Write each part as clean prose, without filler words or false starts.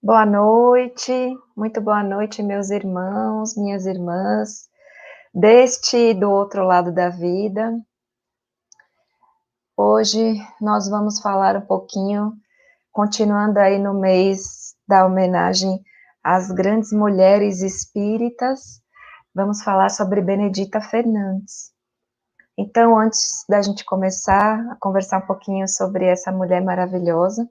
Boa noite, muito boa noite, meus irmãos, minhas irmãs, deste e do outro lado da vida. Hoje nós vamos falar um pouquinho, continuando aí no mês da homenagem às grandes mulheres espíritas, vamos falar sobre Benedita Fernandes. Então, antes da gente começar a conversar um pouquinho sobre essa mulher maravilhosa,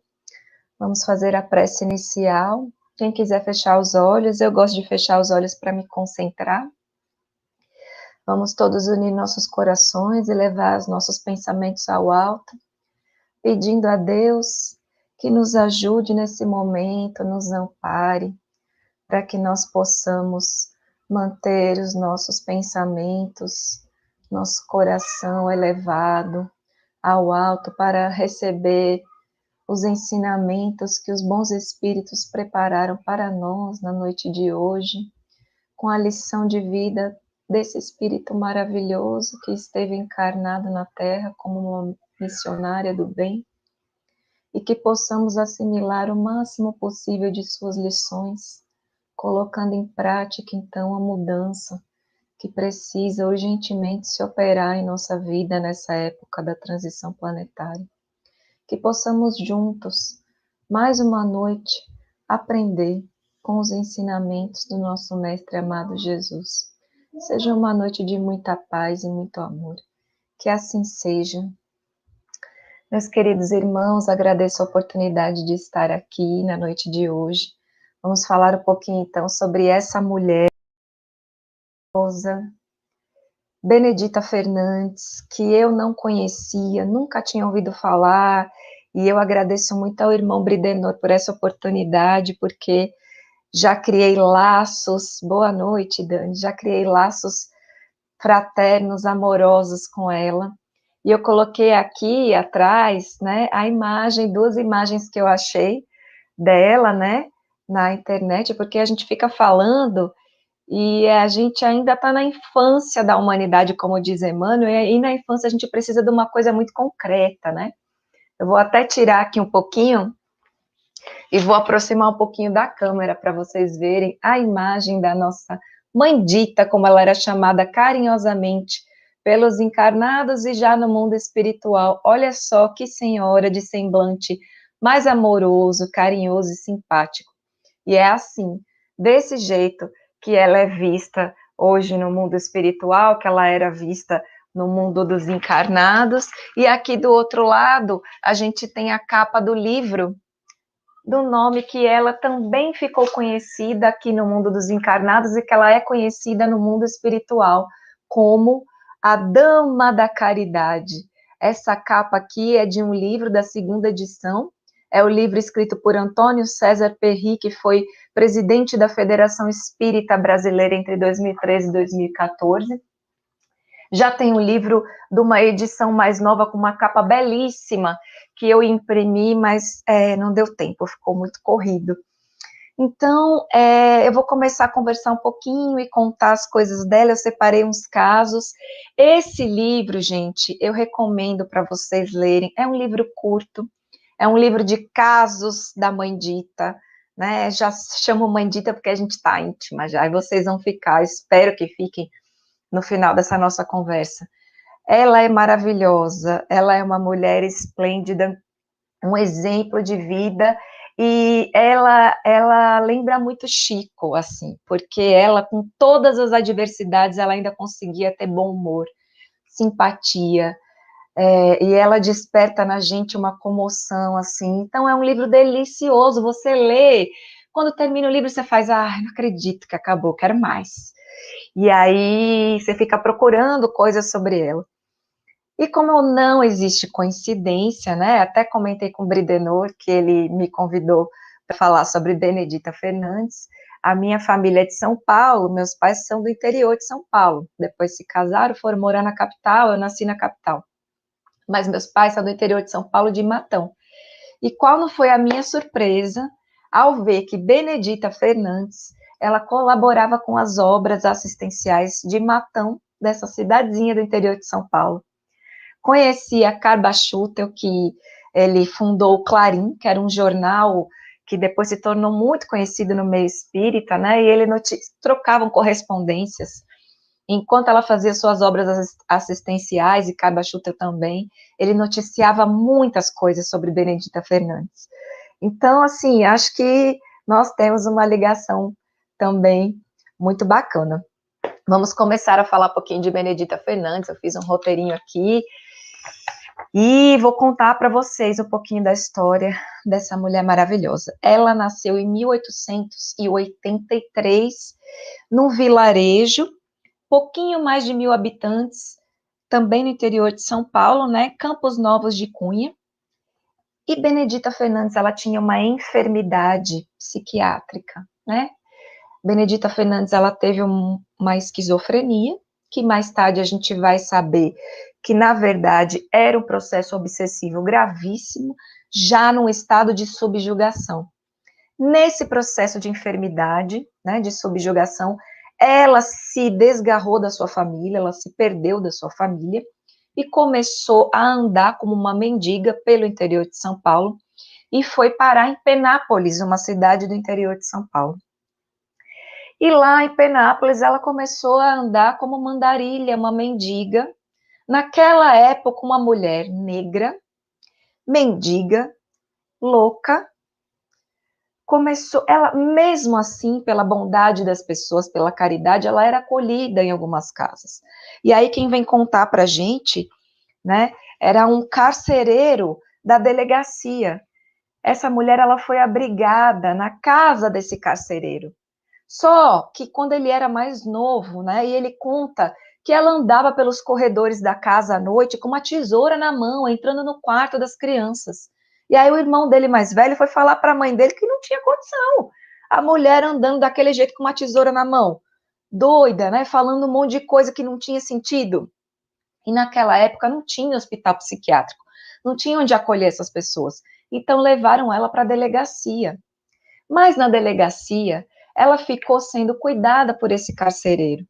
vamos fazer a prece inicial. Quem quiser fechar os olhos, eu gosto de fechar os olhos para me concentrar. Vamos todos unir nossos corações e levar os nossos pensamentos ao alto, pedindo a Deus que nos ajude nesse momento, nos ampare, para que nós possamos manter os nossos pensamentos, nosso coração elevado ao alto para receber os ensinamentos que os bons espíritos prepararam para nós na noite de hoje, com a lição de vida desse espírito maravilhoso que esteve encarnado na Terra como uma missionária do bem, e que possamos assimilar o máximo possível de suas lições, colocando em prática então a mudança que precisa urgentemente se operar em nossa vida nessa época da transição planetária. Que possamos juntos, mais uma noite, aprender com os ensinamentos do nosso Mestre amado Jesus. Seja uma noite de muita paz e muito amor. Que assim seja. Meus queridos irmãos, agradeço a oportunidade de estar aqui na noite de hoje. Vamos falar um pouquinho então sobre essa mulher, Benedita Fernandes, que eu não conhecia, nunca tinha ouvido falar, e eu agradeço muito ao irmão Bridenor por essa oportunidade, porque já criei laços, boa noite, Dani, já criei laços fraternos, amorosos com ela, e eu coloquei aqui atrás, né, a imagem, duas imagens que eu achei dela, né, na internet, porque a gente fica falando e a gente ainda está na infância da humanidade, como diz Emmanuel, e na infância a gente precisa de uma coisa muito concreta, né? Eu vou até tirar aqui um pouquinho e vou aproximar um pouquinho da câmera para vocês verem a imagem da nossa mãe dita, como ela era chamada carinhosamente pelos encarnados e já no mundo espiritual. Olha só que senhora de semblante mais amoroso, carinhoso e simpático. E é assim, desse jeito que ela é vista hoje no mundo espiritual, que ela era vista no mundo dos encarnados, e aqui do outro lado a gente tem a capa do livro, do nome que ela também ficou conhecida aqui no mundo dos encarnados e que ela é conhecida no mundo espiritual como a Dama da Caridade. Essa capa aqui é de um livro da segunda edição, é o livro escrito por Antônio César Perry, que foi presidente da Federação Espírita Brasileira entre 2013 e 2014. Já tem um livro de uma edição mais nova, com uma capa belíssima, que eu imprimi, mas não deu tempo, ficou muito corrido. Então, eu vou começar a conversar um pouquinho e contar as coisas dela, eu separei uns casos. Esse livro, gente, eu recomendo para vocês lerem, é um livro curto, é um livro de casos da Mãe Dita, né? Já chamo Mãe Dita porque a gente está íntima já, e vocês vão ficar, espero que fiquem no final dessa nossa conversa. Ela é maravilhosa, ela é uma mulher esplêndida, um exemplo de vida, e ela lembra muito Chico, assim, porque ela, com todas as adversidades, ela ainda conseguia ter bom humor, simpatia, e ela desperta na gente uma comoção, assim. Então, é um livro delicioso, você lê, quando termina o livro, você faz, não acredito que acabou, quero mais. E aí, você fica procurando coisas sobre ela. E como não existe coincidência, né? Até comentei com o Bridenor, que ele me convidou para falar sobre Benedita Fernandes. A minha família é de São Paulo, meus pais são do interior de São Paulo. Depois se casaram, foram morar na capital, eu nasci na capital. Mas meus pais são do interior de São Paulo, de Matão. E qual não foi a minha surpresa ao ver que Benedita Fernandes, ela colaborava com as obras assistenciais de Matão, dessa cidadezinha do interior de São Paulo. Conheci a Carba Schutel, que ele fundou o Clarim, que era um jornal que depois se tornou muito conhecido no meio espírita, né? E ele trocavam correspondências. Enquanto ela fazia suas obras assistenciais, e Caiba Schutter também, ele noticiava muitas coisas sobre Benedita Fernandes. Então, assim, acho que nós temos uma ligação também muito bacana. Vamos começar a falar um pouquinho de Benedita Fernandes. Eu fiz um roteirinho aqui e vou contar para vocês um pouquinho da história dessa mulher maravilhosa. Ela nasceu em 1883, num vilarejo, pouquinho mais de 1.000 habitantes, também no interior de São Paulo, né? Campos Novos de Cunha. E Benedita Fernandes, ela tinha uma enfermidade psiquiátrica, né? Benedita Fernandes, ela teve uma esquizofrenia, que mais tarde a gente vai saber que, na verdade, era um processo obsessivo gravíssimo, já num estado de subjugação. Nesse processo de enfermidade, né, de subjugação, ela se desgarrou da sua família, ela se perdeu da sua família e começou a andar como uma mendiga pelo interior de São Paulo e foi parar em Penápolis, uma cidade do interior de São Paulo. E lá em Penápolis ela começou a andar como uma andarilha, uma mendiga. Naquela época, uma mulher negra, mendiga, louca, começou, ela mesmo assim, pela bondade das pessoas, pela caridade, ela era acolhida em algumas casas. E aí quem vem contar pra gente, né, era um carcereiro da delegacia. Essa mulher, ela foi abrigada na casa desse carcereiro. Só que quando ele era mais novo, né, e ele conta que ela andava pelos corredores da casa à noite com uma tesoura na mão, entrando no quarto das crianças. E aí o irmão dele mais velho foi falar para a mãe dele que não tinha condição. A mulher andando daquele jeito com uma tesoura na mão, doida, né, falando um monte de coisa que não tinha sentido. E naquela época não tinha hospital psiquiátrico, não tinha onde acolher essas pessoas. Então levaram ela para a delegacia. Mas na delegacia, ela ficou sendo cuidada por esse carcereiro,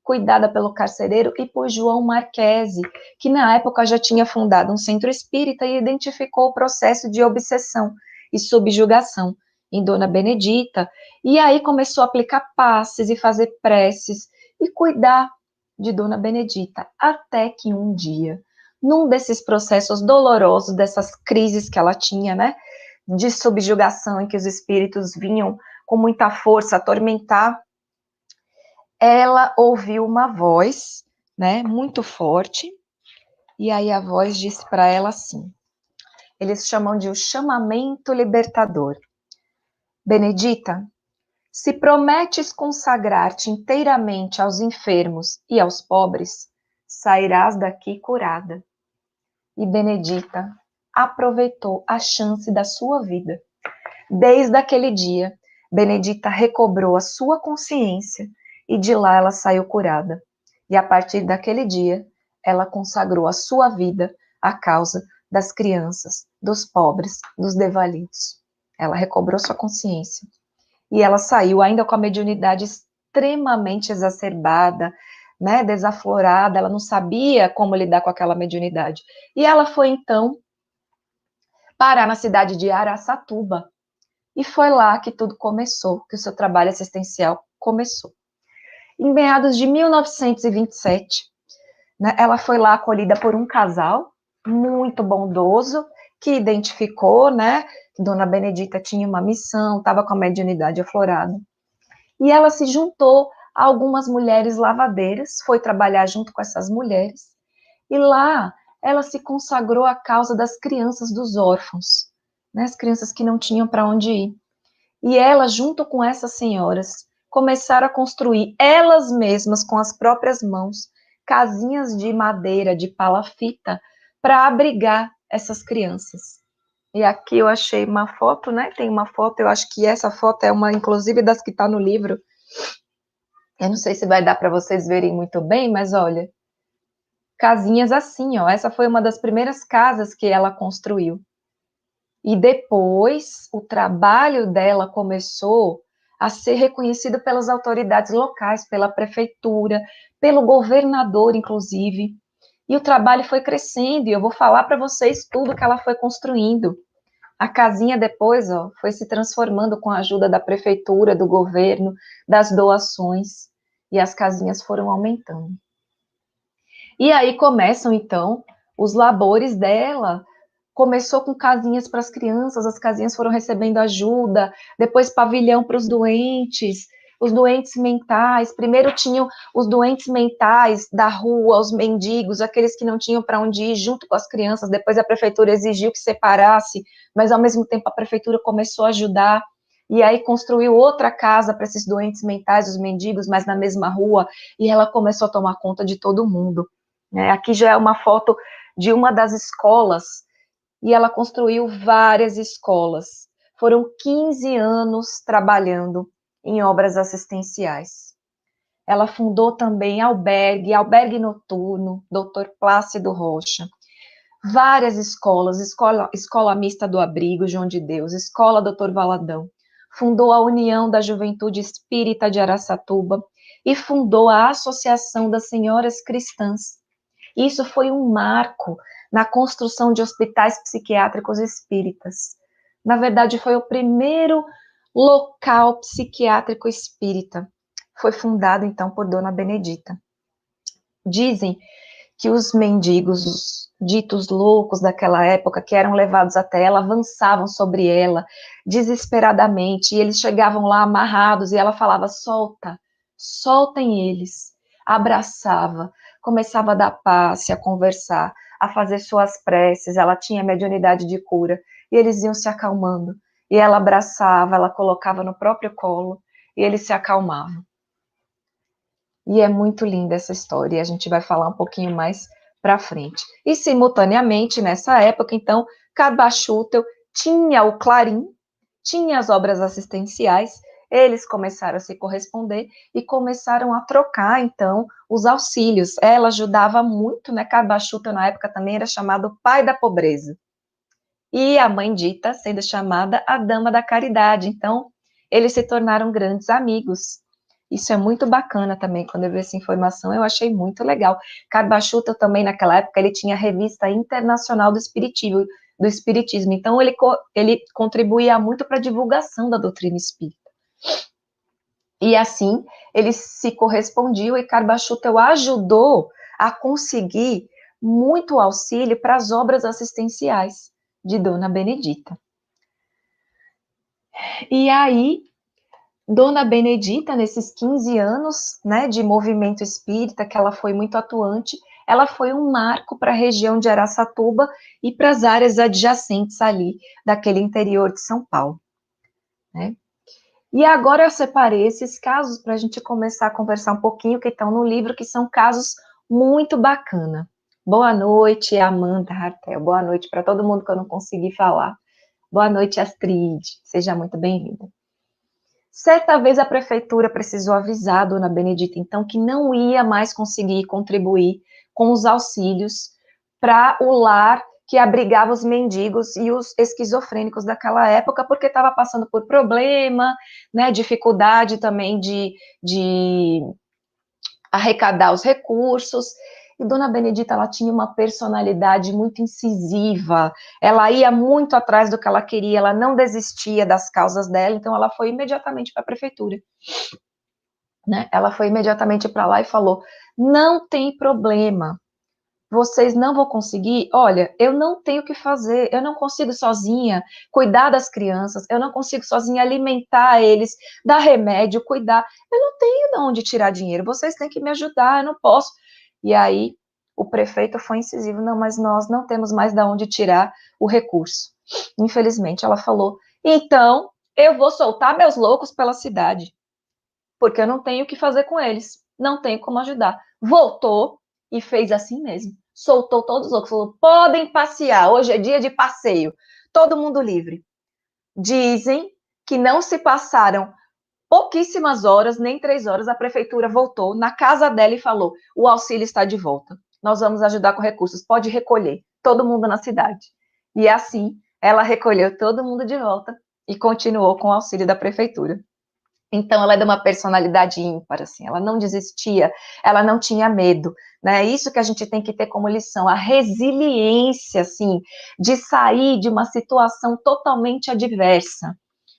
cuidada pelo carcereiro e por João Marquese, que na época já tinha fundado um centro espírita e identificou o processo de obsessão e subjugação em Dona Benedita, e aí começou a aplicar passes e fazer preces e cuidar de Dona Benedita, até que um dia, num desses processos dolorosos, dessas crises que ela tinha, né, de subjugação em que os espíritos vinham com muita força atormentar, ela ouviu uma voz, né, muito forte, e aí a voz disse para ela assim, eles chamam de o chamamento libertador. Benedita, se prometes consagrar-te inteiramente aos enfermos e aos pobres, sairás daqui curada. E Benedita aproveitou a chance da sua vida. Desde aquele dia, Benedita recobrou a sua consciência e de lá ela saiu curada. E a partir daquele dia, ela consagrou a sua vida à causa das crianças, dos pobres, dos desvalidos. Ela recobrou sua consciência. E ela saiu ainda com a mediunidade extremamente exacerbada, né, desaflorada, ela não sabia como lidar com aquela mediunidade. E ela foi então parar na cidade de Araçatuba, e foi lá que tudo começou, que o seu trabalho assistencial começou. Em meados de 1927, né, ela foi lá acolhida por um casal muito bondoso, que identificou, né, que Dona Benedita tinha uma missão, estava com a mediunidade aflorada. E ela se juntou a algumas mulheres lavadeiras, foi trabalhar junto com essas mulheres, e lá ela se consagrou à causa das crianças dos órfãos, né, as crianças que não tinham para onde ir. E ela, junto com essas senhoras, começaram a construir, elas mesmas, com as próprias mãos, casinhas de madeira, de palafita, para abrigar essas crianças. E aqui eu achei uma foto, né? Tem uma foto, eu acho que essa foto é uma, inclusive, das que está no livro. Eu não sei se vai dar para vocês verem muito bem, mas olha, casinhas assim, ó. Essa foi uma das primeiras casas que ela construiu. E depois, o trabalho dela começou a ser reconhecido pelas autoridades locais, pela prefeitura, pelo governador, inclusive. E o trabalho foi crescendo, e eu vou falar para vocês tudo que ela foi construindo. A casinha depois, ó, foi se transformando com a ajuda da prefeitura, do governo, das doações, e as casinhas foram aumentando. E aí começam, então, os labores dela. Começou com casinhas para as crianças, as casinhas foram recebendo ajuda, depois pavilhão para os doentes mentais. Primeiro tinham os doentes mentais da rua, os mendigos, aqueles que não tinham para onde ir, junto com as crianças. Depois a prefeitura exigiu que separasse, mas ao mesmo tempo a prefeitura começou a ajudar. E aí construiu outra casa para esses doentes mentais, os mendigos, mas na mesma rua, e ela começou a tomar conta de todo mundo. Aqui já é uma foto de uma das escolas, e ela construiu várias escolas. Foram 15 anos trabalhando em obras assistenciais. Ela fundou também albergue noturno, Dr. Plácido Rocha, várias escolas, escola mista do Abrigo, João de Deus, escola Dr. Valadão, fundou a União da Juventude Espírita de Araçatuba e fundou a Associação das Senhoras Cristãs. Isso foi um marco na construção de hospitais psiquiátricos espíritas. Na verdade, foi o primeiro local psiquiátrico espírita. Foi fundado, então, por Dona Benedita. Dizem que os mendigos, os ditos loucos daquela época, que eram levados até ela, avançavam sobre ela desesperadamente, e eles chegavam lá amarrados, e ela falava, solta, soltem eles. Abraçava, começava a dar passe, a conversar, a fazer suas preces, ela tinha mediunidade de cura, e eles iam se acalmando, e ela abraçava, ela colocava no próprio colo, e eles se acalmavam. E é muito linda essa história, e a gente vai falar um pouquinho mais para frente. E, simultaneamente, nessa época, então, Carbachutel tinha o Clarim, tinha as obras assistenciais, eles começaram a se corresponder e começaram a trocar, então, os auxílios. Ela ajudava muito, né? Carbachutel, na época, também era chamado pai da pobreza. E a mãe dita sendo chamada a dama da caridade. Então, eles se tornaram grandes amigos. Isso é muito bacana também, quando eu vi essa informação, eu achei muito legal. Carbachuta também, naquela época, ele tinha a Revista Internacional do Espiritismo, então ele contribuía muito para a divulgação da doutrina espírita. E assim, eles se correspondiam, e Carbachuta ajudou a conseguir muito auxílio para as obras assistenciais de Dona Benedita. E aí, Dona Benedita, nesses 15 anos, né, de movimento espírita, que ela foi muito atuante, ela foi um marco para a região de Araçatuba e para as áreas adjacentes ali, daquele interior de São Paulo, né? E agora eu separei esses casos para a gente começar a conversar um pouquinho, que estão no livro, que são casos muito bacana. Boa noite, Amanda Hartel. Boa noite para todo mundo que eu não consegui falar. Boa noite, Astrid. Seja muito bem-vinda. Certa vez a prefeitura precisou avisar a Dona Benedita, então, que não ia mais conseguir contribuir com os auxílios para o lar que abrigava os mendigos e os esquizofrênicos daquela época, porque estava passando por problema, né, dificuldade também de arrecadar os recursos. E Dona Benedita, ela tinha uma personalidade muito incisiva, ela ia muito atrás do que ela queria, ela não desistia das causas dela, então ela foi imediatamente para a prefeitura, né? Ela foi imediatamente para lá e falou, não tem problema, vocês não vão conseguir, olha, eu não tenho o que fazer, eu não consigo sozinha cuidar das crianças, eu não consigo sozinha alimentar eles, dar remédio, cuidar, eu não tenho de onde tirar dinheiro, vocês têm que me ajudar, eu não posso. E aí o prefeito foi incisivo, não, mas nós não temos mais de onde tirar o recurso. Infelizmente, ela falou, então eu vou soltar meus loucos pela cidade, porque eu não tenho o que fazer com eles, não tenho como ajudar. Voltou e fez assim mesmo. Soltou todos os loucos, falou, podem passear, hoje é dia de passeio, todo mundo livre. Dizem que não se passaram pouquíssimas horas, nem 3 horas, a prefeitura voltou na casa dela e falou, o auxílio está de volta, nós vamos ajudar com recursos, pode recolher, todo mundo na cidade. E assim, ela recolheu todo mundo de volta e continuou com o auxílio da prefeitura. Então, ela é de uma personalidade ímpar, assim, ela não desistia, ela não tinha medo, né? Isso que a gente tem que ter como lição, a resiliência, assim, de sair de uma situação totalmente adversa.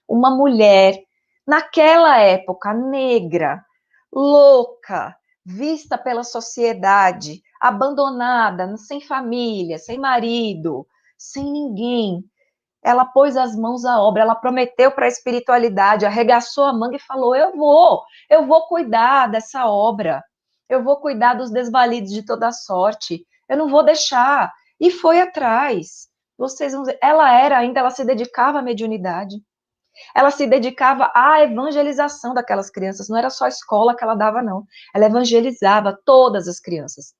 Uma mulher, naquela época, negra, louca, vista pela sociedade, abandonada, sem família, sem marido, sem ninguém, ela pôs as mãos à obra, ela prometeu para a espiritualidade, arregaçou a manga e falou: eu vou cuidar dessa obra, eu vou cuidar dos desvalidos de toda sorte, eu não vou deixar. E foi atrás. Vocês vão ver, ela se dedicava à mediunidade, ela se dedicava à evangelização daquelas crianças, não era só a escola que ela dava, não. Ela evangelizava todas as crianças.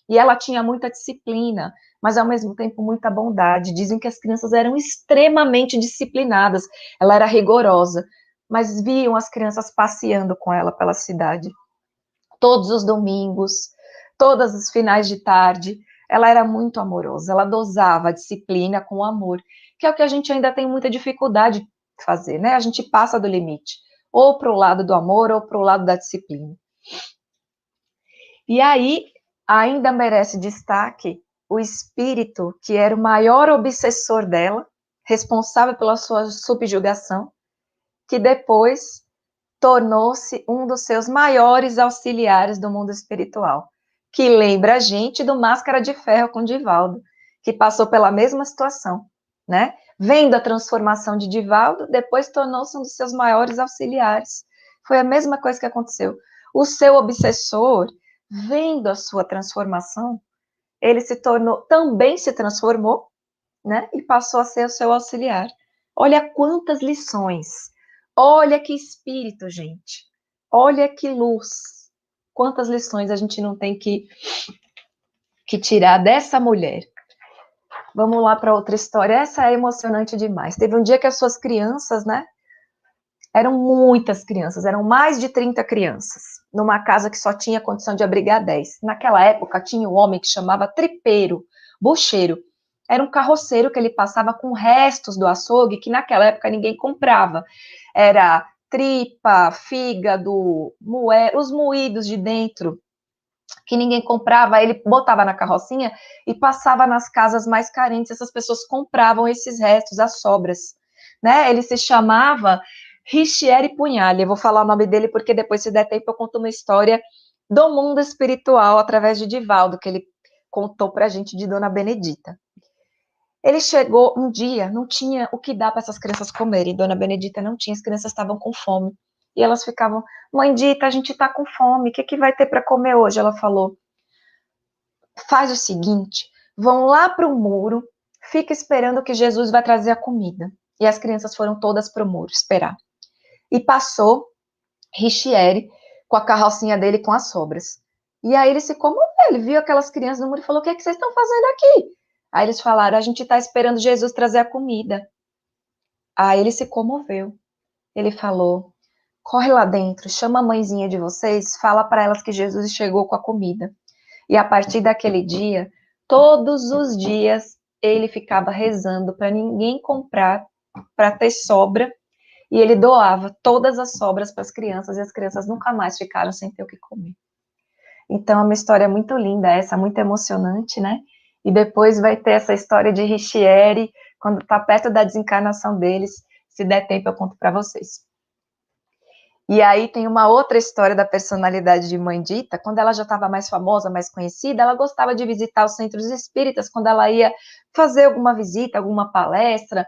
E ela tinha muita disciplina, mas ao mesmo tempo muita bondade. Dizem que as crianças eram extremamente disciplinadas, ela era rigorosa, mas viam as crianças passeando com ela pela cidade. Todos os domingos, todos os finais de tarde, ela era muito amorosa, ela dosava a disciplina com o amor, que é o que a gente ainda tem muita dificuldade de fazer, né? A gente passa do limite, ou para o lado do amor, ou para o lado da disciplina. E aí, ainda merece destaque o espírito que era o maior obsessor dela, responsável pela sua subjugação, que depois tornou-se um dos seus maiores auxiliares do mundo espiritual, que lembra a gente do Máscara de Ferro com Divaldo, que passou pela mesma situação, né? Vendo a transformação de Divaldo, depois tornou-se um dos seus maiores auxiliares. Foi a mesma coisa que aconteceu. O seu obsessor, vendo a sua transformação, ele também se transformou, né? E passou a ser o seu auxiliar. Olha quantas lições. Olha que espírito, gente. Olha que luz. Quantas lições a gente não tem que tirar dessa mulher. Vamos lá para outra história. Essa é emocionante demais. Teve um dia que as suas crianças, né? Eram muitas crianças, eram mais de 30 crianças, numa casa que só tinha condição de abrigar 10. Naquela época, tinha um homem que chamava tripeiro, bucheiro. Era um carroceiro que ele passava com restos do açougue, que naquela época ninguém comprava. Era tripa, fígado, os moídos de dentro, que ninguém comprava. Ele botava na carrocinha e passava nas casas mais carentes. Essas pessoas compravam esses restos, as sobras. Né? Ele se chamava Richieri Pugnale. Eu vou falar o nome dele porque depois, se der tempo, eu conto uma história do mundo espiritual através de Divaldo, que ele contou para a gente de Dona Benedita. Ele chegou um dia, não tinha o que dar para essas crianças comerem. Dona Benedita não tinha, as crianças estavam com fome. E elas ficavam: Mãe Dita, a gente está com fome, o que vai ter para comer hoje? Ela falou: faz o seguinte, vão lá para o muro, fica esperando que Jesus vai trazer a comida. E as crianças foram todas para o muro esperar. E passou Richieri com a carrocinha dele com as sobras. E aí ele se comoveu, ele viu aquelas crianças no muro e falou: o que vocês estão fazendo aqui? Aí eles falaram: a gente está esperando Jesus trazer a comida. Aí ele se comoveu. Ele falou: corre lá dentro, chama a mãezinha de vocês, fala para elas que Jesus chegou com a comida. E a partir daquele dia, todos os dias, ele ficava rezando para ninguém comprar, para ter sobra, e ele doava todas as sobras para as crianças, e as crianças nunca mais ficaram sem ter o que comer. Então, é uma história muito linda essa, muito emocionante, né? E depois vai ter essa história de Richieri, quando está perto da desencarnação deles. Se der tempo, eu conto para vocês. E aí tem uma outra história da personalidade de Mãe Dita. Quando ela já estava mais famosa, mais conhecida, ela gostava de visitar os centros espíritas. Quando ela ia fazer alguma visita, alguma palestra,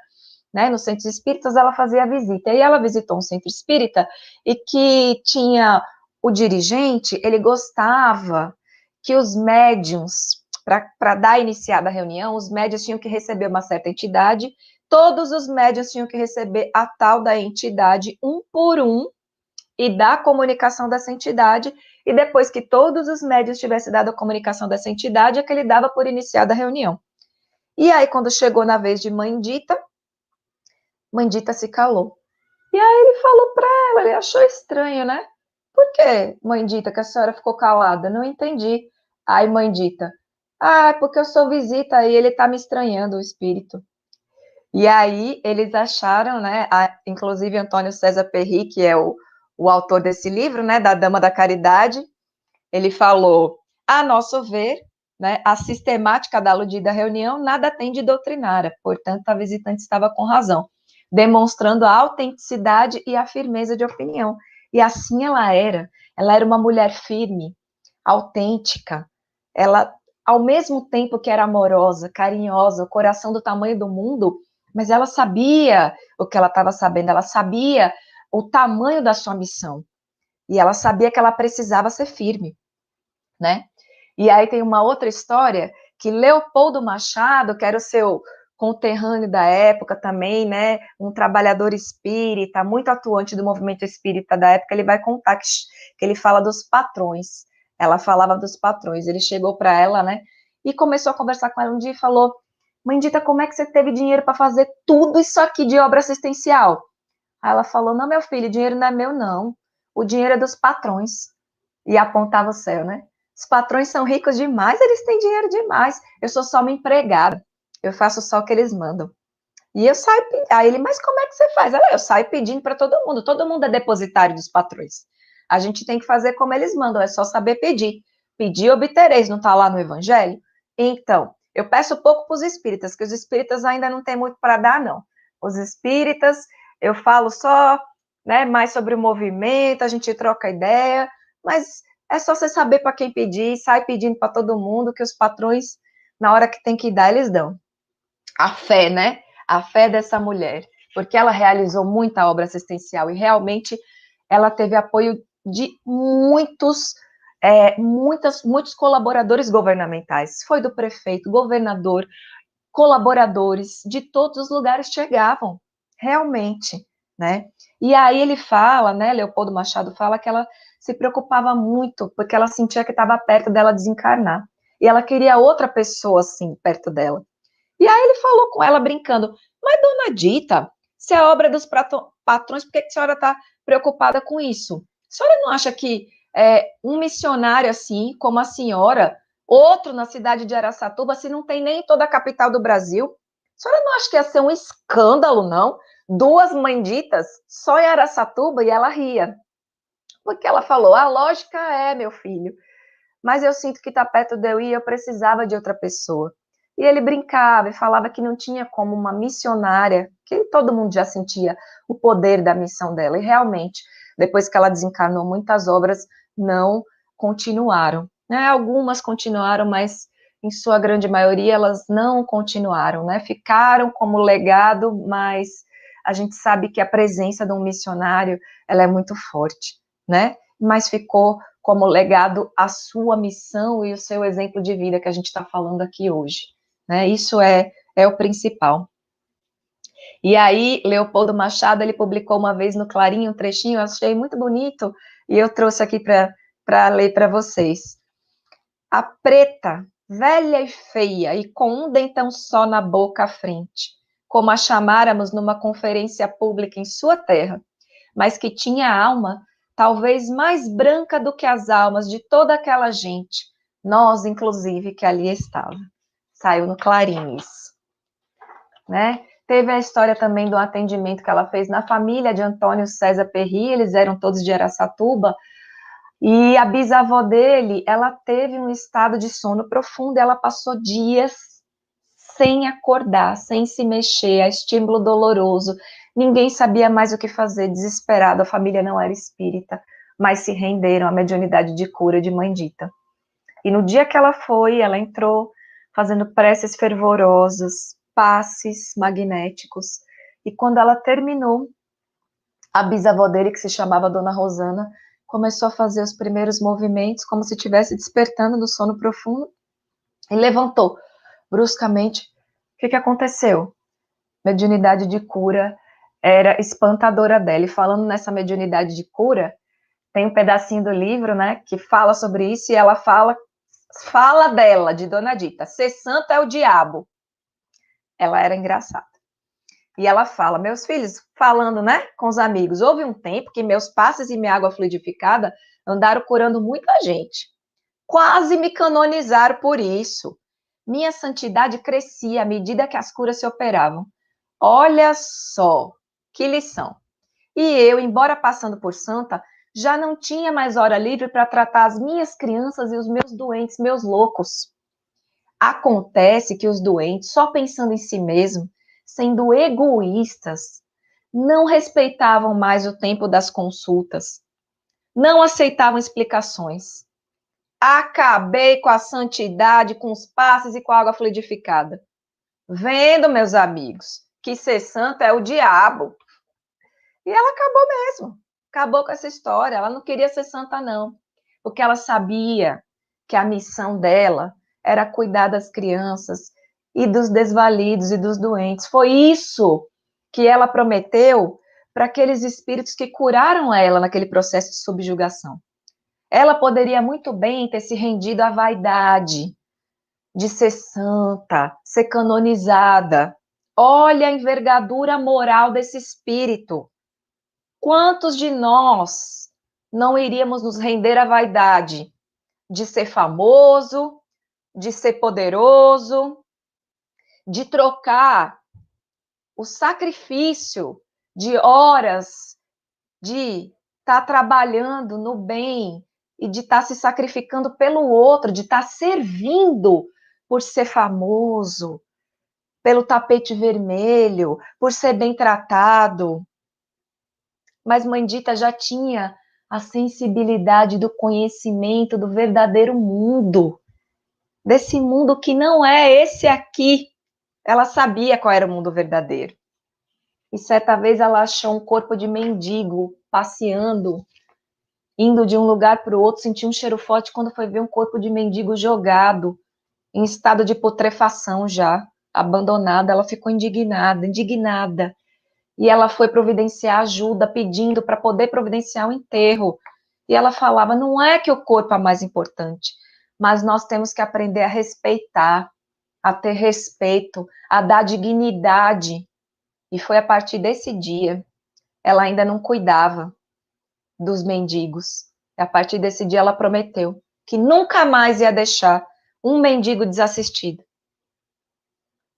né, nos centros espíritas, ela fazia a visita. E ela visitou um centro espírita e que tinha o dirigente, ele gostava que os médiums, para dar iniciada a reunião, os médiums tinham que receber uma certa entidade, todos os médiums tinham que receber a tal da entidade, um por um, e dar a comunicação dessa entidade, e depois que todos os médios tivessem dado a comunicação dessa entidade, é que ele dava por iniciada a reunião. E aí, quando chegou na vez de Mãe Dita se calou. E aí ele falou para ela, ele achou estranho, né? Por que, Mãe Dita, que a senhora ficou calada? Não entendi. Aí, Mãe Dita, é porque eu sou visita e ele tá me estranhando, o espírito. E aí eles acharam, né? Inclusive Antônio César Perry, que é o o autor desse livro, né, da Dama da Caridade, ele falou, a nosso ver, né, a sistemática da aludida reunião nada tem de doutrinária, portanto, a visitante estava com razão, demonstrando a autenticidade e a firmeza de opinião. E assim ela era uma mulher firme, autêntica, ela, ao mesmo tempo que era amorosa, carinhosa, o coração do tamanho do mundo, mas ela sabia o que ela estava sabendo, ela sabia o tamanho da sua missão, e ela sabia que ela precisava ser firme, né? E aí tem uma outra história que Leopoldo Machado, que era o seu conterrâneo da época também, né, um trabalhador espírita, muito atuante do movimento espírita da época, ele vai contar que ele fala dos patrões. Ela falava dos patrões. Ele chegou para ela, né, e começou a conversar com ela um dia e falou: Mãe Dita, como é que você teve dinheiro para fazer tudo isso aqui de obra assistencial? Aí ela falou: Não, meu filho, o dinheiro não é meu, não. O dinheiro é dos patrões. E apontava o céu, né? Os patrões são ricos demais, eles têm dinheiro demais. Eu sou só uma empregada. Eu faço só o que eles mandam. E eu saio. Aí ele, mas como é que você faz? Eu saio pedindo para todo mundo. Todo mundo é depositário dos patrões. A gente tem que fazer como eles mandam, é só saber pedir. Pedir, obtereis, não está lá no Evangelho? Então, eu peço pouco para os espíritas, que os espíritas ainda não têm muito para dar, não. Os espíritas, eu falo só, né, mais sobre o movimento, a gente troca ideia, mas é só você saber para quem pedir, sai pedindo para todo mundo, que os patrões, na hora que tem que dar, eles dão. A fé, né? A fé dessa mulher, porque ela realizou muita obra assistencial e realmente ela teve apoio de muitos colaboradores governamentais. Foi do prefeito, governador, colaboradores de todos os lugares chegavam, realmente, né? E aí ele fala, né, Leopoldo Machado fala que ela se preocupava muito, porque ela sentia que estava perto dela desencarnar. E ela queria outra pessoa, assim, perto dela. E aí ele falou com ela, brincando, mas dona Dita, se é obra dos patrões, por que a senhora está preocupada com isso? A senhora não acha que um missionário assim, como a senhora, outro na cidade de Araçatuba, se não tem nem em toda a capital do Brasil, a senhora não acha que ia ser um escândalo, não? Duas manditas só em Araçatuba, e ela ria. Porque ela falou, a lógica é, meu filho, mas eu sinto que está perto de eu ir, eu precisava de outra pessoa. E ele brincava e falava que não tinha como uma missionária, que todo mundo já sentia o poder da missão dela. E realmente, depois que ela desencarnou, muitas obras não continuaram. Né? Algumas continuaram, mas em sua grande maioria elas não continuaram, né? Ficaram como legado, mas a gente sabe que a presença de um missionário ela é muito forte, né? Mas ficou como legado a sua missão e o seu exemplo de vida que a gente está falando aqui hoje. Né? Isso é o principal. E aí, Leopoldo Machado, ele publicou uma vez no Clarim um trechinho, eu achei muito bonito, e eu trouxe aqui para ler para vocês. A preta, velha e feia, e com um dentão só na boca à frente, como a chamáramos numa conferência pública em sua terra, mas que tinha a alma talvez mais branca do que as almas de toda aquela gente, nós, inclusive, que ali estava. Saiu no Clarim isso, né? Teve a história também do atendimento que ela fez na família de Antônio César Perry, eles eram todos de Araçatuba, e a bisavó dele, ela teve um estado de sono profundo, ela passou dias sem acordar, sem se mexer, a estímulo doloroso, ninguém sabia mais o que fazer, desesperado, a família não era espírita, mas se renderam à mediunidade de cura de Mãe Dita. E no dia que ela foi, ela entrou fazendo preces fervorosas, passes magnéticos, e quando ela terminou, a bisavó dele, que se chamava Dona Rosana, começou a fazer os primeiros movimentos, como se estivesse despertando do sono profundo, e levantou bruscamente. O que aconteceu? Mediunidade de cura era espantadora dela. E falando nessa mediunidade de cura, tem um pedacinho do livro, né, que fala sobre isso, e ela fala dela, de Dona Dita, ser santo é o diabo. Ela era engraçada. E ela fala, meus filhos, falando, né, com os amigos, houve um tempo que meus passes e minha água fluidificada andaram curando muita gente. Quase me canonizaram por isso. Minha santidade crescia à medida que as curas se operavam. Olha só, que lição. E eu, embora passando por santa, já não tinha mais hora livre para tratar as minhas crianças e os meus doentes, meus loucos. Acontece que os doentes, só pensando em si mesmo, sendo egoístas, não respeitavam mais o tempo das consultas, não aceitavam explicações. Acabei com a santidade, com os passes e com a água fluidificada. Vendo, meus amigos, que ser santo é o diabo. E ela acabou mesmo. Acabou com essa história. Ela não queria ser santa, não. Porque ela sabia que a missão dela era cuidar das crianças e dos desvalidos e dos doentes. Foi isso que ela prometeu para aqueles espíritos que curaram ela naquele processo de subjugação. Ela poderia muito bem ter se rendido à vaidade de ser santa, ser canonizada. Olha a envergadura moral desse espírito. Quantos de nós não iríamos nos render à vaidade de ser famoso, de ser poderoso, de trocar o sacrifício de horas de estar trabalhando no bem e de estar se sacrificando pelo outro, de estar servindo por ser famoso, pelo tapete vermelho, por ser bem tratado. Mas Mãe Dita já tinha a sensibilidade do conhecimento do verdadeiro mundo, desse mundo que não é esse aqui. Ela sabia qual era o mundo verdadeiro. E certa vez ela achou um corpo de mendigo passeando, indo de um lugar para o outro, sentiu um cheiro forte quando foi ver um corpo de mendigo jogado, em estado de putrefação já, abandonada. Ela ficou indignada, indignada. E ela foi providenciar ajuda, pedindo para poder providenciar o enterro. E ela falava, não é que o corpo é mais importante, mas nós temos que aprender a respeitar, a ter respeito, a dar dignidade. E foi a partir desse dia, ela ainda não cuidava dos mendigos. E a partir desse dia ela prometeu que nunca mais ia deixar um mendigo desassistido.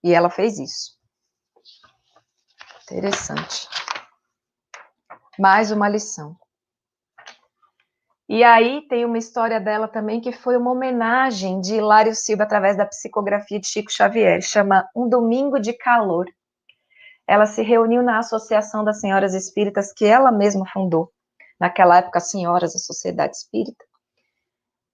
E ela fez isso. Interessante. Mais uma lição. E aí tem uma história dela também que foi uma homenagem de Hilário Silva através da psicografia de Chico Xavier, chama Um Domingo de Calor. Ela se reuniu na Associação das Senhoras Espíritas que ela mesma fundou, naquela época Senhoras da Sociedade Espírita.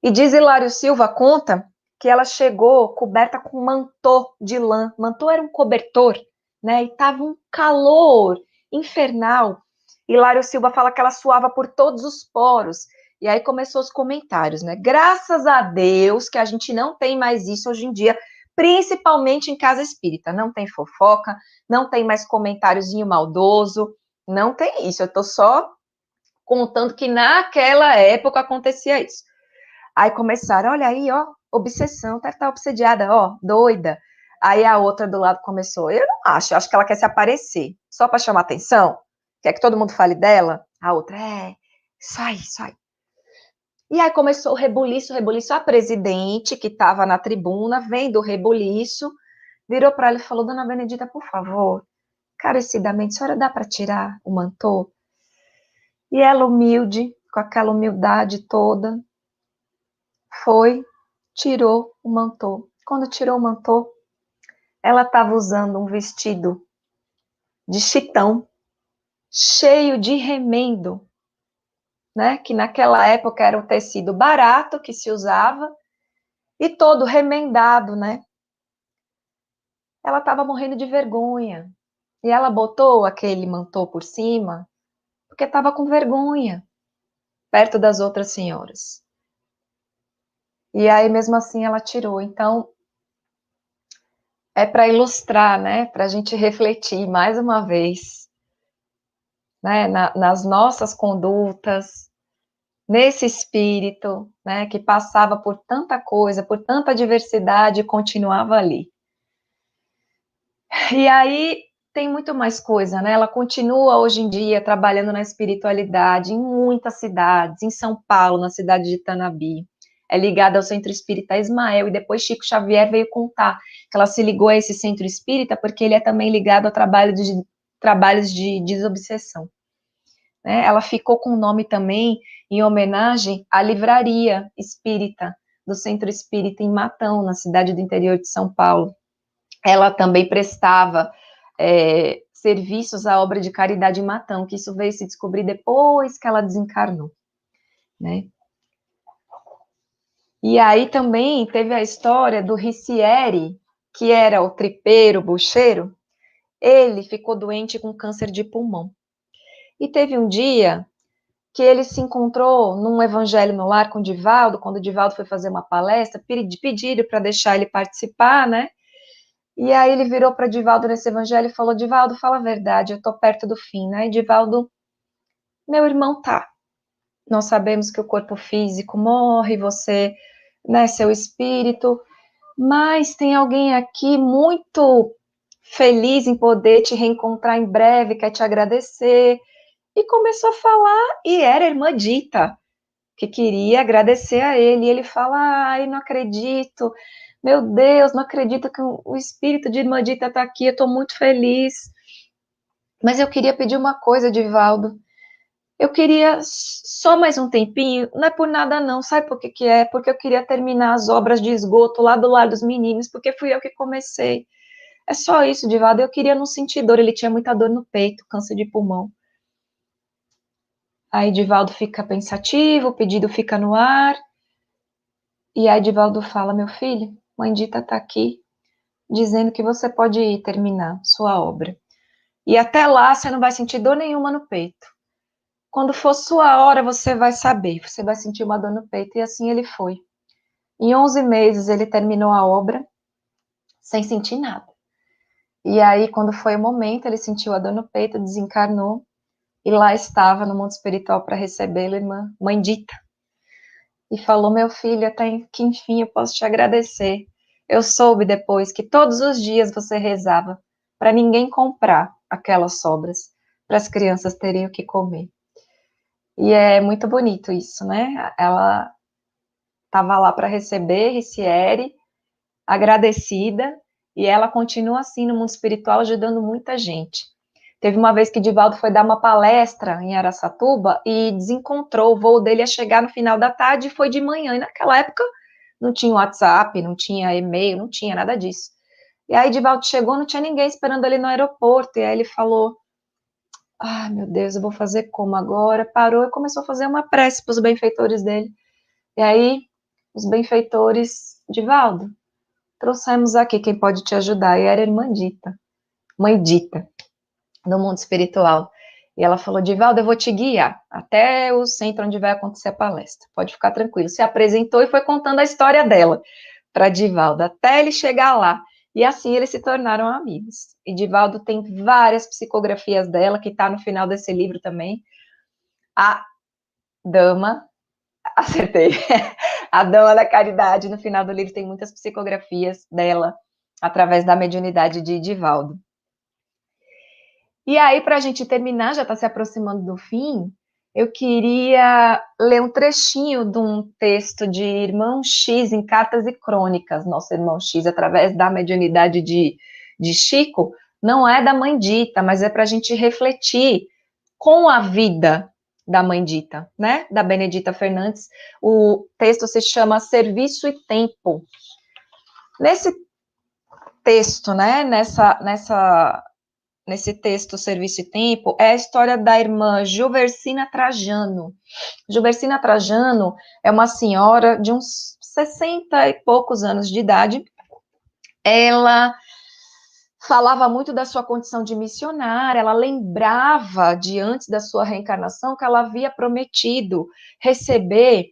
E diz Hilário Silva, conta que ela chegou coberta com mantô de lã. Mantô era um cobertor, né? E estava um calor infernal. Hilário Silva fala que ela suava por todos os poros. E aí começou os comentários, né? Graças a Deus que a gente não tem mais isso hoje em dia, principalmente em casa espírita. Não tem fofoca, não tem mais comentáriozinho maldoso, não tem isso. Eu estou só contando que naquela época acontecia isso. Aí começaram, olha aí, ó, obsessão, deve estar obsediada, ó, doida. Aí a outra do lado começou, eu não acho que ela quer se aparecer, só para chamar atenção, quer que todo mundo fale dela. A outra, sai, sai. E aí começou o rebuliço, a presidente, que estava na tribuna, vendo o rebuliço, virou para ela e falou, dona Benedita, por favor, carecidamente, a senhora dá para tirar o mantô? E ela, humilde, com aquela humildade toda, foi, tirou o mantô. Quando tirou o mantô, ela estava usando um vestido de chitão, cheio de remendo, né? Que naquela época era um tecido barato que se usava e todo remendado, né? Ela estava morrendo de vergonha. E ela botou aquele mantô por cima porque estava com vergonha perto das outras senhoras. E aí, mesmo assim, ela tirou. Então, é para ilustrar, né? Para a gente refletir mais uma vez, né? Nas nossas condutas, nesse espírito, né? Que passava por tanta coisa, por tanta diversidade e continuava ali. E aí tem muito mais coisa, né? Ela continua hoje em dia trabalhando na espiritualidade em muitas cidades, em São Paulo, na cidade de Tanabi. É ligada ao Centro Espírita Ismael, e depois Chico Xavier veio contar que ela se ligou a esse centro espírita porque ele é também ligado a trabalhos de desobsessão. né? Ela ficou com o nome também em homenagem à livraria espírita do Centro Espírita em Matão, na cidade do interior de São Paulo. Ela também prestava serviços à obra de caridade em Matão, que isso veio se descobrir depois que ela desencarnou, né? E aí também teve a história do Ricieri, que era o tripeiro, bucheiro. Ele ficou doente com câncer de pulmão. E teve um dia que ele se encontrou num evangelho no lar com o Divaldo, quando o Divaldo foi fazer uma palestra, pediram para deixar ele participar, né? E aí ele virou para Divaldo nesse evangelho e falou: Divaldo, fala a verdade, eu estou perto do fim, né? E Divaldo, meu irmão tá. Nós sabemos que o corpo físico morre, você, né, seu espírito, mas tem alguém aqui muito feliz em poder te reencontrar em breve, quer te agradecer. E começou a falar, e era a irmã Dita, que queria agradecer a ele. E ele fala: ai, não acredito, meu Deus, não acredito que o espírito de irmã Dita está aqui, eu estou muito feliz. Mas eu queria pedir uma coisa, Divaldo. Eu queria só mais um tempinho, não é por nada não, sabe por que que é? Porque eu queria terminar as obras de esgoto lá do Lar dos Meninos, porque fui eu que comecei. É só isso, Divaldo, eu queria não sentir dor, ele tinha muita dor no peito, câncer de pulmão. Aí Divaldo fica pensativo, o pedido fica no ar, e aí Divaldo fala: meu filho, mãe Dita tá aqui, dizendo que você pode ir terminar sua obra. E até lá você não vai sentir dor nenhuma no peito. Quando for sua hora, você vai saber, você vai sentir uma dor no peito. E assim ele foi. Em 11 meses, ele terminou a obra sem sentir nada. E aí, quando foi o momento, ele sentiu a dor no peito, desencarnou. E lá estava, no mundo espiritual, para recebê-lo, irmã Mãe Dita. E falou: meu filho, até que enfim eu posso te agradecer. Eu soube depois que todos os dias você rezava para ninguém comprar aquelas sobras, para as crianças terem o que comer. E é muito bonito isso, né? Ela estava lá para receber Ricieri, agradecida, e ela continua assim no mundo espiritual, ajudando muita gente. Teve uma vez que Divaldo foi dar uma palestra em Araçatuba e desencontrou, o voo dele ia chegar no final da tarde e foi de manhã, e naquela época não tinha WhatsApp, não tinha e-mail, não tinha nada disso. E aí Divaldo chegou, não tinha ninguém esperando ele no aeroporto, e aí ele falou: ah, meu Deus, eu vou fazer como agora? Parou e começou a fazer uma prece para os benfeitores dele. E aí, os benfeitores, Divaldo, trouxemos aqui quem pode te ajudar. E era a irmã Dita, mãe Dita, do mundo espiritual. E ela falou: Divaldo, eu vou te guiar até o centro onde vai acontecer a palestra. Pode ficar tranquilo. Se apresentou e foi contando a história dela para Divaldo, até ele chegar lá. E assim eles se tornaram amigos. E Divaldo tem várias psicografias dela, que está no final desse livro também. A Dama, acertei, a Dama da Caridade, no final do livro tem muitas psicografias dela, através da mediunidade de Divaldo. E aí, para a gente terminar, já está se aproximando do fim, eu queria ler um trechinho de um texto de Irmão X em Cartas e Crônicas, nosso Irmão X, através da mediunidade de Chico, não é da Mãe Dita, mas é para a gente refletir com a vida da Mãe Dita, né, da Benedita Fernandes. O texto se chama Serviço e Tempo. Nesse texto, né, nesse texto Serviço e Tempo, é a história da irmã Juversina Trajano. Juversina Trajano é uma senhora de uns 60 e poucos anos de idade. Ela falava muito da sua condição de missionária, ela lembrava de antes da sua reencarnação que ela havia prometido receber,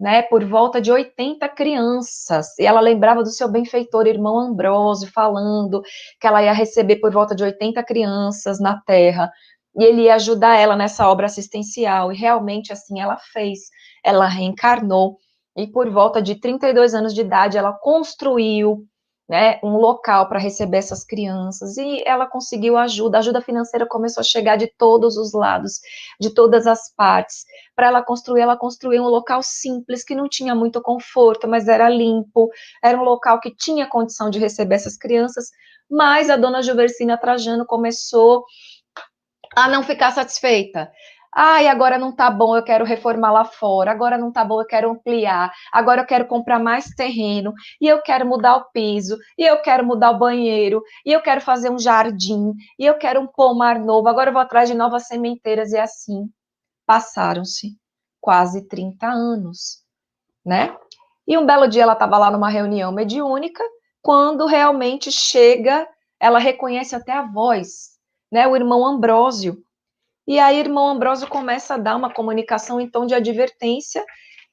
né, por volta de 80 crianças, e ela lembrava do seu benfeitor, irmão Ambrósio, falando que ela ia receber por volta de 80 crianças na Terra, e ele ia ajudar ela nessa obra assistencial, e realmente assim ela fez, ela reencarnou, e por volta de 32 anos de idade, ela construiu, né, um local para receber essas crianças, e ela conseguiu ajuda, a ajuda financeira começou a chegar de todos os lados, de todas as partes. Para ela construiu um local simples, que não tinha muito conforto, mas era limpo, era um local que tinha condição de receber essas crianças, mas a dona Juversina Trajano começou a não ficar satisfeita. Ai, agora não tá bom, eu quero reformar lá fora. Agora não tá bom, eu quero ampliar. Agora eu quero comprar mais terreno. E eu quero mudar o piso. E eu quero mudar o banheiro. E eu quero fazer um jardim. E eu quero um pomar novo. Agora eu vou atrás de novas sementeiras. E assim passaram-se quase 30 anos, né? E um belo dia ela estava lá numa reunião mediúnica, quando realmente chega, ela reconhece até a voz, né? O irmão Ambrósio. E aí, o irmão Ambrósio começa a dar uma comunicação em tom de advertência,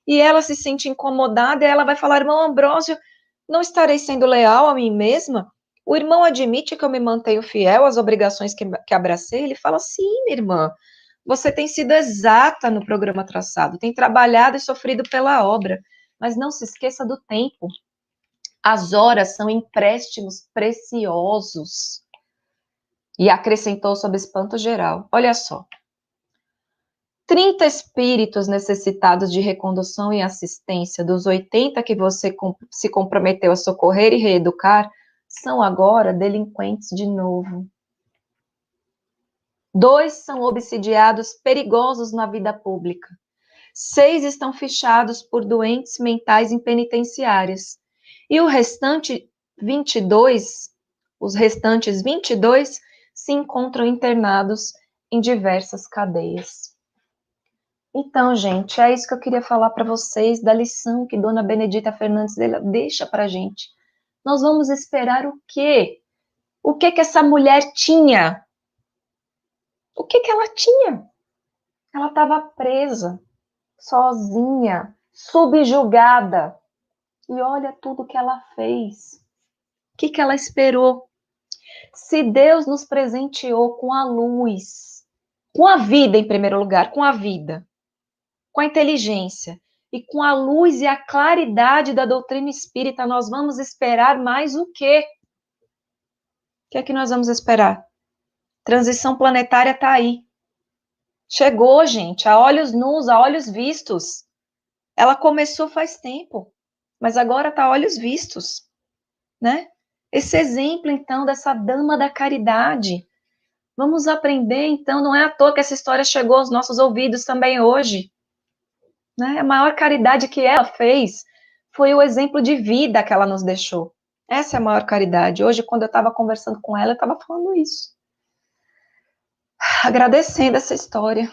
e ela se sente incomodada, e ela vai falar: irmão Ambrósio, não estarei sendo leal a mim mesma? O irmão admite que eu me mantenho fiel às obrigações que abracei? Ele fala: sim, minha irmã, você tem sido exata no programa traçado, tem trabalhado e sofrido pela obra, mas não se esqueça do tempo. As horas são empréstimos preciosos. E acrescentou sob espanto geral: olha só, 30 espíritos necessitados de recondução e assistência dos 80 que você se comprometeu a socorrer e reeducar são agora delinquentes de novo. 2 são obsidiados perigosos na vida pública. 6 estão fichados por doentes mentais em penitenciárias. E o restante 22, os restantes 22 se encontram internados em diversas cadeias. Então, gente, é isso que eu queria falar para vocês da lição que Dona Benedita Fernandes deixa para a gente. Nós vamos esperar o quê? O que essa mulher tinha? O que ela tinha? Ela estava presa, sozinha, subjugada. E olha tudo que ela fez. O que ela esperou? Se Deus nos presenteou com a luz, com a vida em primeiro lugar, com a vida, com a inteligência e com a luz e a claridade da doutrina espírita, nós vamos esperar mais o quê? O que é que nós vamos esperar? Transição planetária está aí. Chegou, gente, a olhos nus, a olhos vistos. Ela começou faz tempo, mas agora está a olhos vistos, né? Esse exemplo, então, dessa dama da caridade. Vamos aprender, então, não é à toa que essa história chegou aos nossos ouvidos também hoje. Né? A maior caridade que ela fez foi o exemplo de vida que ela nos deixou. Essa é a maior caridade. Hoje, quando eu estava conversando com ela, eu estava falando isso. Agradecendo essa história.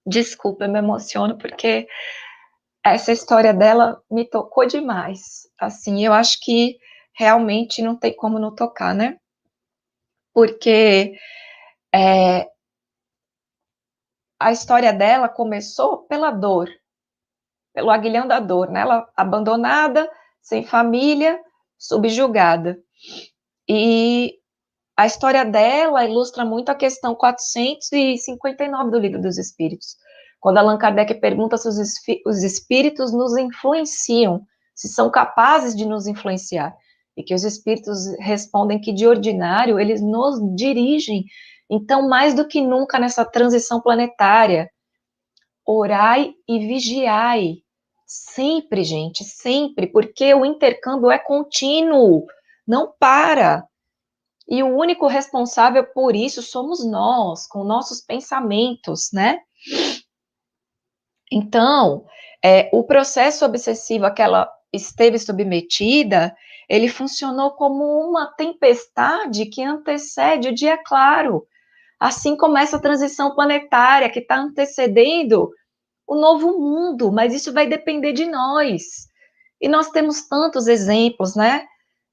Desculpa, eu me emociono, porque essa história dela me tocou demais. Assim, eu acho que realmente não tem como não tocar, né? Porque a história dela começou pela dor, pelo aguilhão da dor, né? Ela abandonada, sem família, subjugada. E a história dela ilustra muito a questão 459 do Livro dos Espíritos, quando Allan Kardec pergunta se os espíritos nos influenciam, se são capazes de nos influenciar, e que os espíritos respondem que, de ordinário, eles nos dirigem. Então, mais do que nunca nessa transição planetária, orai e vigiai. Sempre, gente, sempre, porque o intercâmbio é contínuo, não para. E o único responsável por isso somos nós, com nossos pensamentos, né? Então, o processo obsessivo a que ela esteve submetida, ele funcionou como uma tempestade que antecede o dia claro, assim como essa transição planetária que está antecedendo o novo mundo, mas isso vai depender de nós. E nós temos tantos exemplos, né,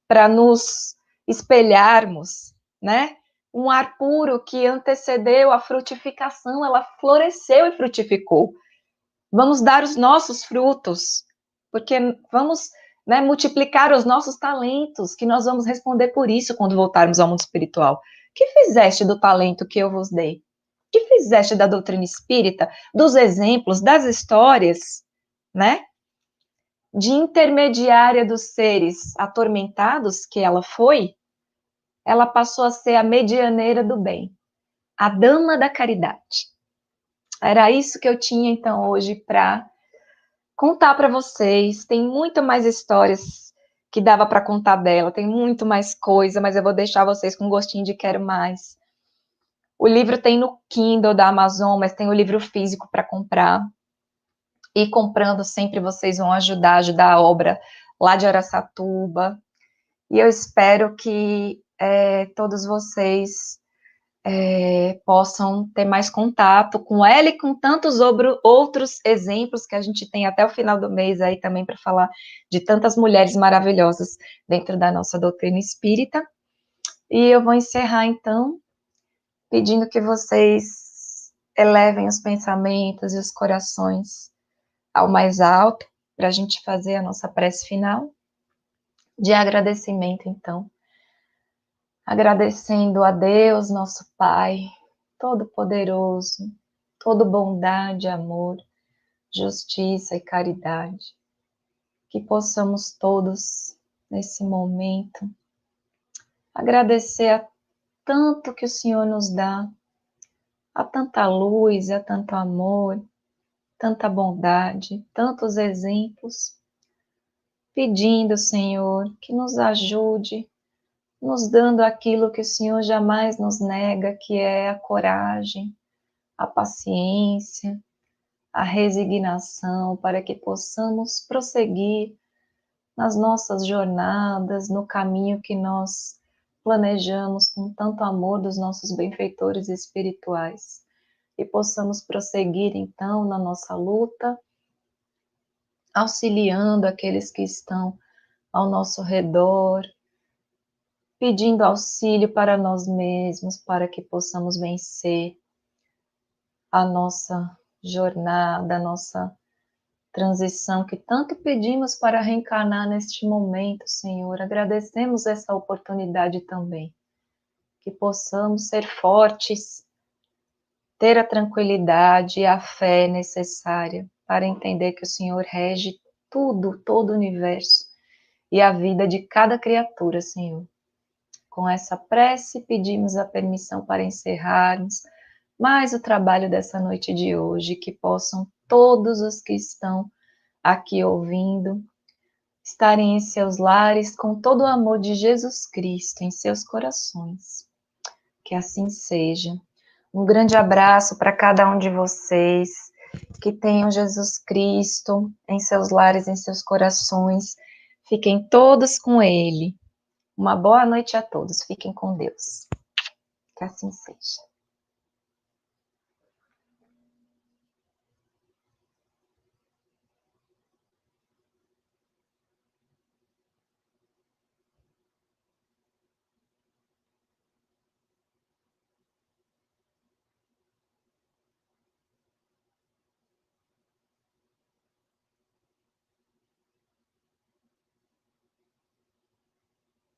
para nos espelharmos, né? Um ar puro que antecedeu a frutificação, ela floresceu e frutificou. Vamos dar os nossos frutos, porque vamos, né, multiplicar os nossos talentos, que nós vamos responder por isso quando voltarmos ao mundo espiritual. Que fizeste do talento que eu vos dei? Que fizeste da doutrina espírita, dos exemplos, das histórias, né? De intermediária dos seres atormentados que ela foi, ela passou a ser a medianeira do bem, a dama da caridade. Era isso que eu tinha, então, hoje para contar para vocês. Tem muito mais histórias que dava para contar dela, tem muito mais coisa, mas eu vou deixar vocês com gostinho de quero mais. O livro tem no Kindle da Amazon, mas tem o livro físico para comprar. E comprando sempre vocês vão ajudar a obra lá de Araçatuba. E eu espero que todos vocês possam ter mais contato com ela e com tantos outros exemplos que a gente tem até o final do mês aí também para falar de tantas mulheres maravilhosas dentro da nossa doutrina espírita. E eu vou encerrar então pedindo que vocês elevem os pensamentos e os corações ao mais alto para a gente fazer a nossa prece final de agradecimento então. Agradecendo a Deus, nosso Pai, Todo-Poderoso, todo bondade, amor, justiça e caridade. Que possamos todos, nesse momento, agradecer a tanto que o Senhor nos dá, a tanta luz, a tanto amor, tanta bondade, tantos exemplos, pedindo, Senhor, que nos ajude, nos dando aquilo que o Senhor jamais nos nega, que é a coragem, a paciência, a resignação, para que possamos prosseguir nas nossas jornadas, no caminho que nós planejamos com tanto amor dos nossos benfeitores espirituais. E possamos prosseguir, então, na nossa luta, auxiliando aqueles que estão ao nosso redor, pedindo auxílio para nós mesmos, para que possamos vencer a nossa jornada, a nossa transição que tanto pedimos para reencarnar neste momento, Senhor. Agradecemos essa oportunidade também. Que possamos ser fortes, ter a tranquilidade e a fé necessária para entender que o Senhor rege tudo, todo o universo e a vida de cada criatura, Senhor. Com essa prece, pedimos a permissão para encerrarmos mais o trabalho dessa noite de hoje, que possam todos os que estão aqui ouvindo estarem em seus lares com todo o amor de Jesus Cristo em seus corações. Que assim seja. Um grande abraço para cada um de vocês, que tenham Jesus Cristo em seus lares, em seus corações. Fiquem todos com Ele. Uma boa noite a todos. Fiquem com Deus. Que assim seja.